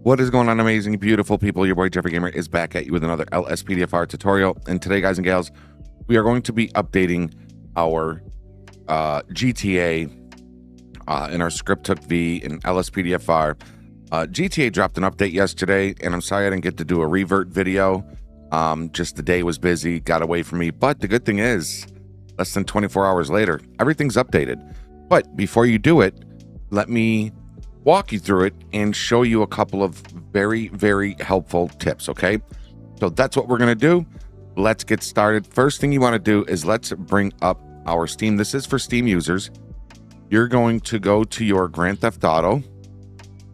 What is going on, amazing, beautiful people? Your boy Jeffrey Gamer is back at you with another LSPDFR tutorial. And today, guys and gals, we are going to be updating our GTA in our script V in LSPDFR. GTA dropped an update yesterday, and I'm sorry I didn't get to do a revert video. Just the day was busy, got away from me. But the good thing is, less than 24 hours later, everything's updated. But before you do it, let me walk you through it and show you a couple of very, very helpful tips, okay? So that's what we're gonna do. Let's get started. First thing you wanna do is let's bring up our Steam. This is for Steam users. You're going to go to your Grand Theft Auto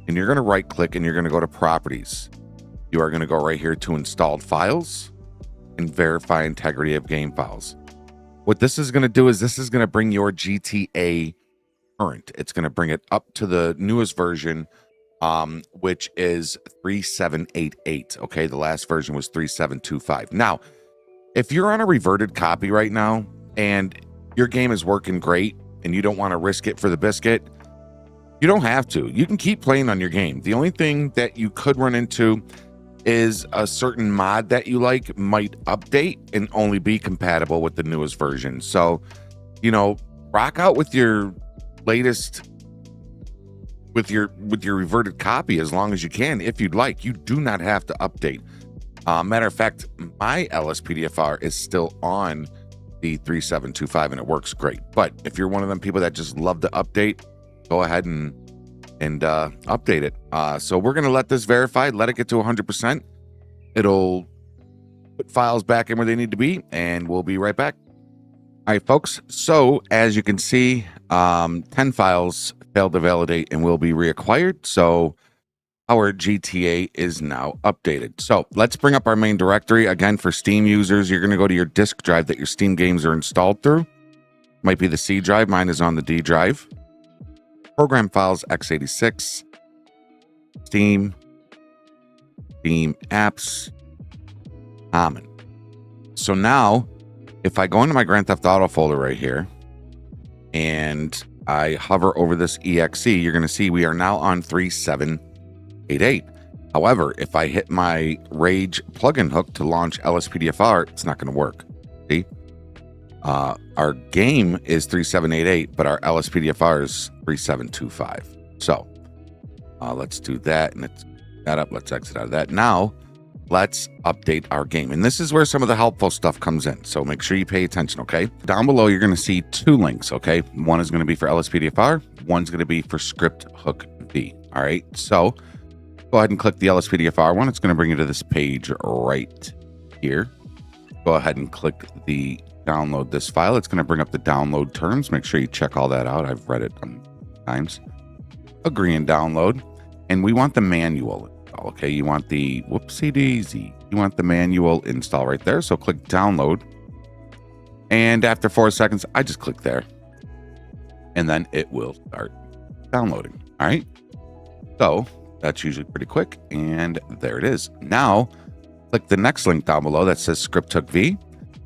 and you're gonna right click and you're gonna go to Properties. You are gonna go right here to Installed Files and Verify Integrity of Game Files. What this is gonna do is this is gonna bring your GTA current. It's going to bring it up to the newest version, which is 3788. Okay, the last version was 3725. Now, if you're on a reverted copy right now and your game is working great and you don't want to risk it for the biscuit, you don't have to. You can keep playing on your game. The only thing that you could run into is a certain mod that you like might update and only be compatible with the newest version. So, you know, rock out with your latest with your reverted copy as long as you can. If you'd like, you do not have to update. Matter of fact, my LSPDFR is still on the 3725 and it works great. But if you're one of them people that just love to update, go ahead and update it. So we're gonna let this verify, let it get to 100%. It'll put files back in where they need to be, and we'll be right back. All right, folks, so as you can see, 10 files failed to validate and will be reacquired. So our GTA is now updated. So let's bring up our main directory. Again, for Steam users, you're going to go to your disk drive that your Steam games are installed through. Might be the C drive. Mine is on the D drive. Program files, x86, Steam apps, common. So now, if I go into my Grand Theft Auto folder right here and I hover over this exe, you're going to see we are now on 3788. However, if I hit my Rage plugin hook to launch LSPDFR, it's not going to work. See? Our game is 3788, but our LSPDFR is 3725. So let's do that, and let's that up. Let's exit out of that. Now, let's update our game. And this is where some of the helpful stuff comes in. So make sure you pay attention, okay? Down below, you're going to see two links, okay? One is going to be for LSPDFR. One's going to be for Script Hook V, all right? So go ahead and click the LSPDFR one. It's going to bring you to this page right here. Go ahead and click the download this file. It's going to bring up the download terms. Make sure you check all that out. I've read it times. Agree and download. And we want the manual. Okay, you want the whoopsie daisy. You want the manual install right there. So click download. And after 4 seconds, I just click there. And then it will start downloading. All right. So that's usually pretty quick. And there it is. Now, click the next link down below that says Script Hook V.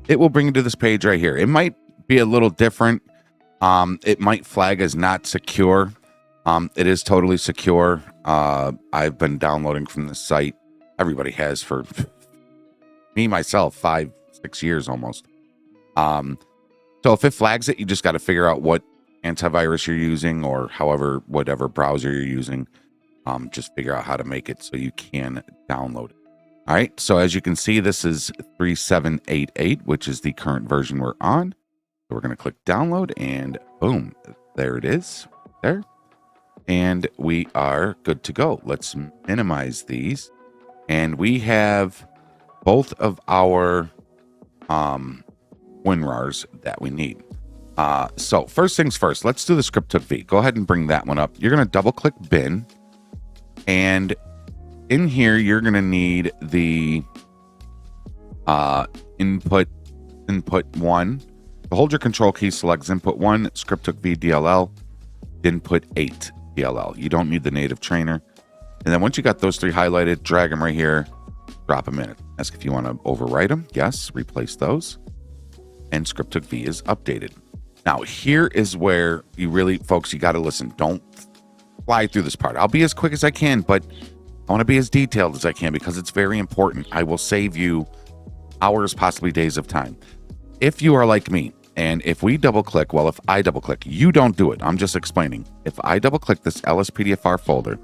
It will bring you to this page right here. It might be a little different. It might flag as not secure. It is totally secure. I've been downloading from the site. Everybody has for me, myself, 5-6 years almost. So if it flags it, you just got to figure out what antivirus you're using or whatever browser you're using. Just figure out how to make it so you can download it. All right. So as you can see, this is 3788, which is the current version we're on. So we're going to click download and boom, there it is there. And we are good to go. Let's minimize these. And we have both of our WinRARs that we need. So first things first, let's do the Script Hook V. Go ahead and bring that one up. You're going to double click bin. And in here, you're going to need the input 1. So hold your control key, select input 1, Script Hook V DLL, input 8 DLL. You don't need the native trainer. And then once you got those three highlighted, drag them right here, drop them in. Ask if you want to overwrite them. Yes, replace those. And Script Hook V is updated. Now, here is where you really, folks, you got to listen. Don't fly through this part. I'll be as quick as I can, but I want to be as detailed as I can because it's very important. I will save you hours, possibly days of time. If you are like me, and if we double click, well, if I double click, you don't do it. I'm just explaining. If I double click this LSPDFR folder,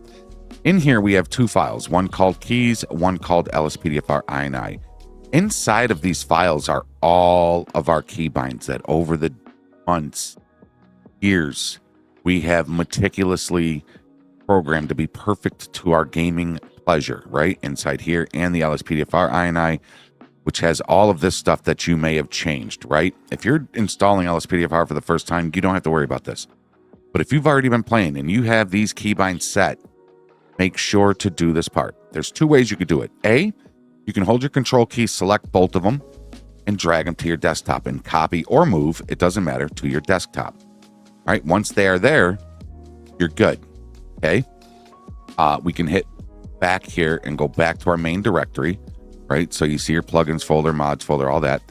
in here we have two files, one called keys, one called LSPDFR INI. Inside of these files are all of our keybinds that over the months, years, we have meticulously programmed to be perfect to our gaming pleasure, right? Inside here, and the LSPDFR INI, which has all of this stuff that you may have changed, right? If you're installing LSPDFR for the first time, you don't have to worry about this. But if you've already been playing and you have these keybinds set, make sure to do this part. There's two ways you could do it. A, you can hold your control key, select both of them, and drag them to your desktop and copy or move, it doesn't matter, to your desktop. All right, once they are there, you're good, okay? We can hit back here and go back to our main directory, right? So you see your plugins folder, mods folder, all that.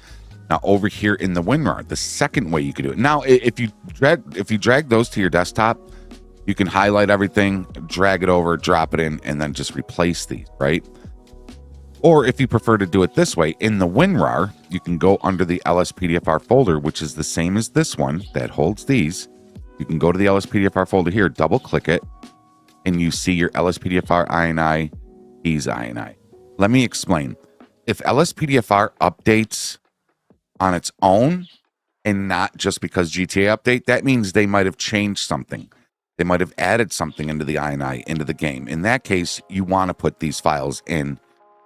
Now over here in the WinRAR, the second way you could do it. Now, if you drag those to your desktop, you can highlight everything, drag it over, drop it in, and then just replace these, right? Or if you prefer to do it this way, in the WinRAR, you can go under the LSPDFR folder, which is the same as this one that holds these. You can go to the LSPDFR folder here, double click it, and you see your LSPDFR INI, keys INI. Let me explain. If LSPDFR updates on its own and not just because GTA update, that means they might have changed something. They might have added something into the INI, into the game. In that case, you want to put these files in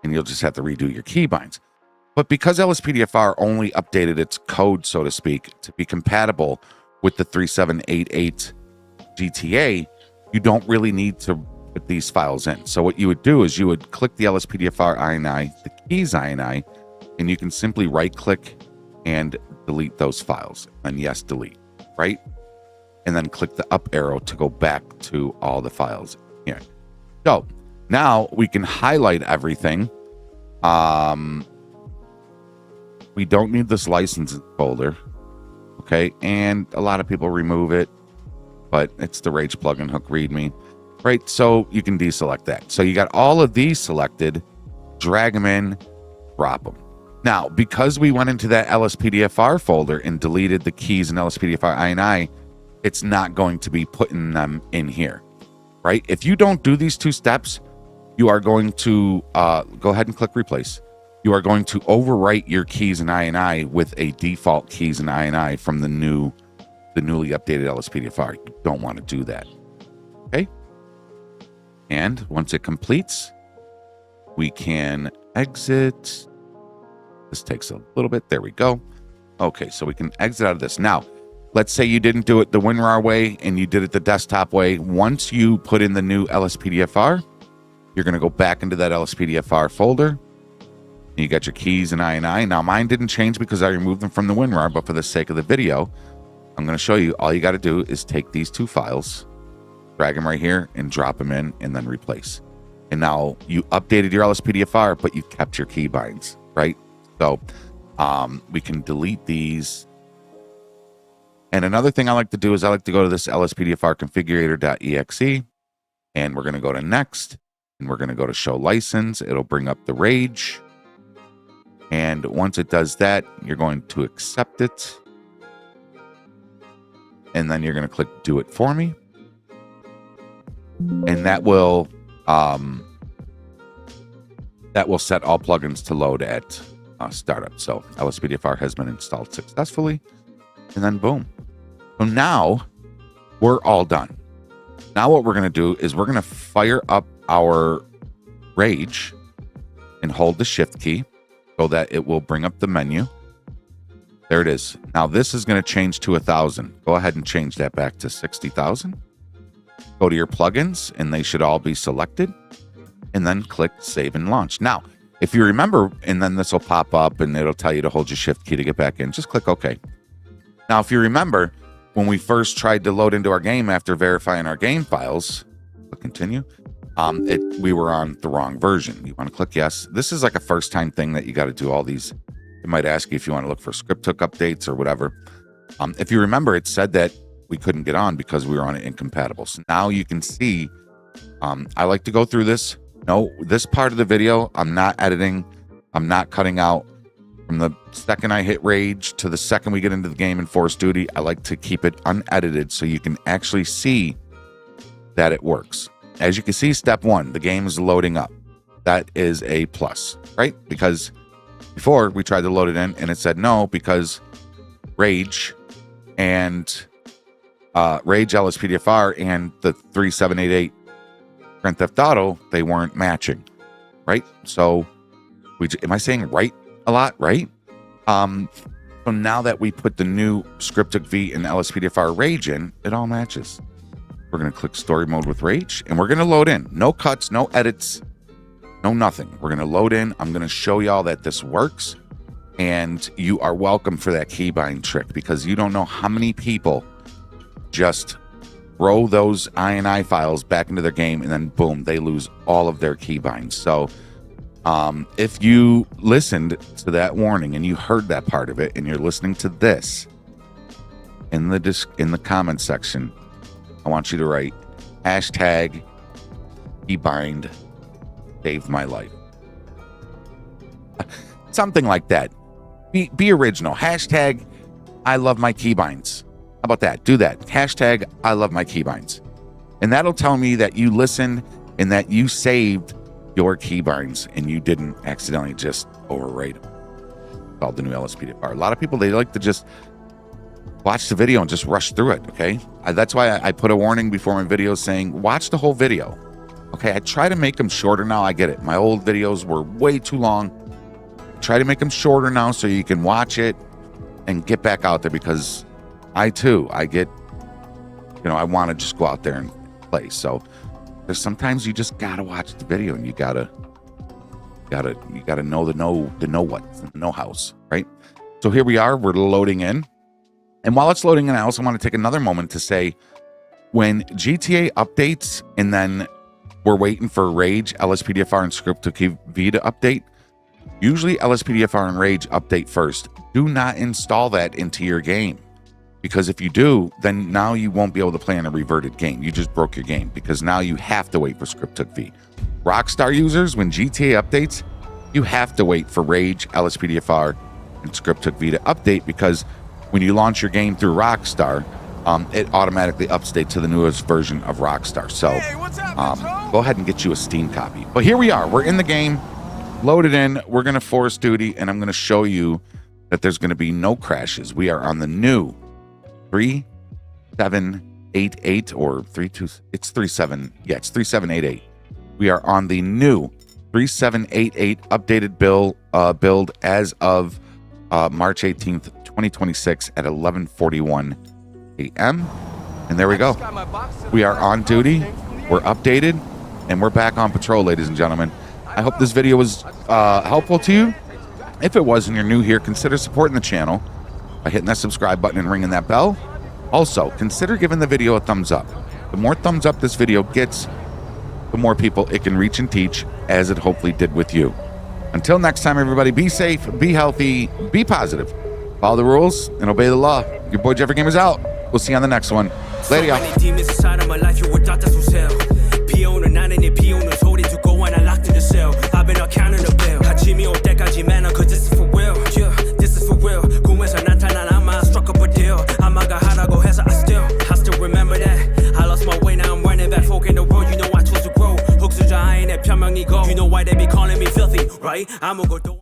and you'll just have to redo your keybinds. But because LSPDFR only updated its code, so to speak, to be compatible with the 3788 GTA, you don't really need to put these files in. So what you would do is you would click the LSPDFR INI, the keys INI, and you can simply right click and delete those files. And yes, delete, right? And then click the up arrow to go back to all the files here. So now we can highlight everything. We don't need this license folder. Okay. And a lot of people remove it, but it's the Rage plugin hook readme, right? So you can deselect that. So you got all of these selected, drag them in, drop them. Now, because we went into that LSPDFR folder and deleted the keys and LSPDFR INI, it's not going to be putting them in here, right? If you don't do these two steps, you are going to go ahead and click replace. You are going to overwrite your keys and INI with a default keys and INI from the newly updated LSPDFR. You don't want to do that, okay? And once it completes, we can exit. This takes a little bit. There we go. Okay, so we can exit out of this. Now, let's say you didn't do it the WinRAR way and you did it the desktop way. Once you put in the new LSPDFR, you're going to go back into that LSPDFR folder. You got your keys and INI. Now, mine didn't change because I removed them from the WinRAR, but for the sake of the video, I'm going to show you. All you got to do is take these two files, drag them right here, and drop them in, and then replace. And now you updated your LSPDFR, but you kept your keybinds, right? So we can delete these. And another thing I like to do is I like to go to this LSPDFR configurator.exe, and we're going to go to next, and we're going to go to show license. It'll bring up the Rage. And once it does that, you're going to accept it. And then you're going to click do it for me. And that will set all plugins to load at startup. So LSPDFR has been installed successfully. And then boom. So now we're all done. Now what we're going to do is we're going to fire up our Rage and hold the shift key so that it will bring up the menu. There it is. Now this is going to change to 1,000. Go ahead and change that back to 60,000. Go to your plugins and they should all be selected, and then click save and launch. Now, if you remember, and then this will pop up and it'll tell you to hold your shift key to get back in, just click OK. Now, if you remember, when we first tried to load into our game after verifying our game files, click continue, we were on the wrong version. You want to click yes. This is like a first time thing that you got to do all these. It might ask you if you want to look for script hook updates or whatever. If you remember, it said that we couldn't get on because we were on it incompatible. So now you can see, I like to go through this No, this part of the video, I'm not editing. I'm not cutting out. From the second I hit rage to the second we get into the game in Force Duty, I like to keep it unedited so you can actually see that it works. As you can see, step one, the game is loading up. That is a plus, right? Because before we tried to load it in and it said no because Rage and Rage LSPDFR and the 3788 Grand Theft Auto, they weren't matching, right? So am I saying right a lot, right? So now that we put the new Scriptic V and LSPDFR Rage in, it all matches. We're going to click story mode with Rage and we're going to load in. No cuts, no edits, no nothing. We're going to load in. I'm going to show y'all that this works and you are welcome for that keybind trick because you don't know how many people just throw those INI files back into their game and then boom, they lose all of their keybinds. So if you listened to that warning and you heard that part of it and you're listening to this in the comment section, I want you to write hashtag keybind saved my life. Something like that. Be original. Hashtag I love my keybinds. How about that? Do that. Hashtag I love my keybinds. And that'll tell me that you listened and that you saved your keybinds and you didn't accidentally just overwrite them. It's called the new LSPDFR. A lot of people, they like to just watch the video and just rush through it, okay? That's why I put a warning before my videos saying, watch the whole video. Okay, I try to make them shorter now. I get it. My old videos were way too long. Try to make them shorter now so you can watch it and get back out there because I get, I want to just go out there and play. So there's sometimes you just gotta watch the video and you gotta know the know what's in the know house, right? So here we are, we're loading in. And while it's loading in, I also want to take another moment to say when GTA updates and then we're waiting for Rage, LSPDFR, and Scriptic V to update, usually LSPDFR and Rage update first. Do not install that into your game. Because if you do, then now you won't be able to play in a reverted game. You just broke your game because now you have to wait for Scriptic V. Rockstar users, when GTA updates, you have to wait for Rage, LSPDFR, and Scriptic V to update because when you launch your game through Rockstar, it automatically updates to the newest version of Rockstar. So go ahead and get you a Steam copy. But here we are. We're in the game, loaded in. We're going to Force Duty, and I'm going to show you that there's going to be no crashes. We are on the new 3788 or 32. It's 3788. We are on the new 3788 updated build as of March 18th, 2026 at 11:41 a.m. And there we go. We are on duty. We're updated, and we're back on patrol, ladies and gentlemen. I hope this video was helpful to you. If it was and you're new here, consider supporting the channel by hitting that subscribe button and ringing that bell. Also, consider giving the video a thumbs up. The more thumbs up this video gets, the more people it can reach and teach, as it hopefully did with you. Until next time, everybody, be safe, be healthy, be positive. Follow the rules and obey the law. Your boy Jeffrey Gamer's out. We'll see you on the next one. Later, y'all. I've been out counting the bill. 아침이 올 때까지 man, cause this is for real. Yeah, this is for real. 꿈에서 나타난 아마 struck up a deal. 아마가 하라고 해서 I still remember that. I lost my way, now I'm running back. Folk in the road, you know I chose to grow. 흑수저 아인의 편명이고. You know why they be calling me filthy, right? 아무것도